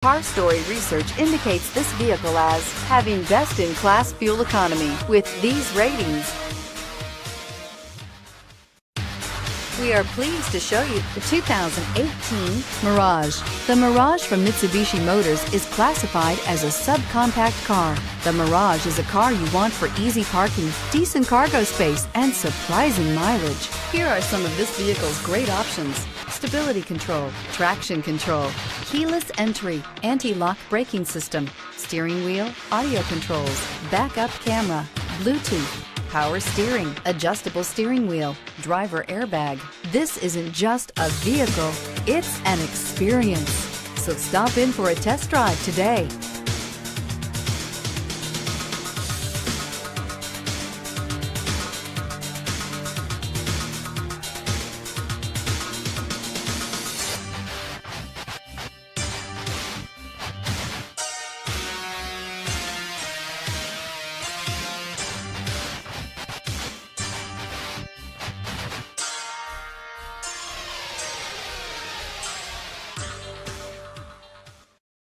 Car Story research indicates this vehicle as having best-in-class fuel economy with these ratings. We are pleased to show you the 2018 Mirage. The Mirage from Mitsubishi Motors is classified as a subcompact car. The Mirage is a car you want for easy parking, decent cargo space, and surprising mileage. Here are some of this vehicle's great options: stability control, traction control, keyless entry, anti-lock braking system, steering wheel audio controls, backup camera, Bluetooth, power steering, adjustable steering wheel, driver airbag. This isn't just a vehicle, it's an experience. So stop in for a test drive today.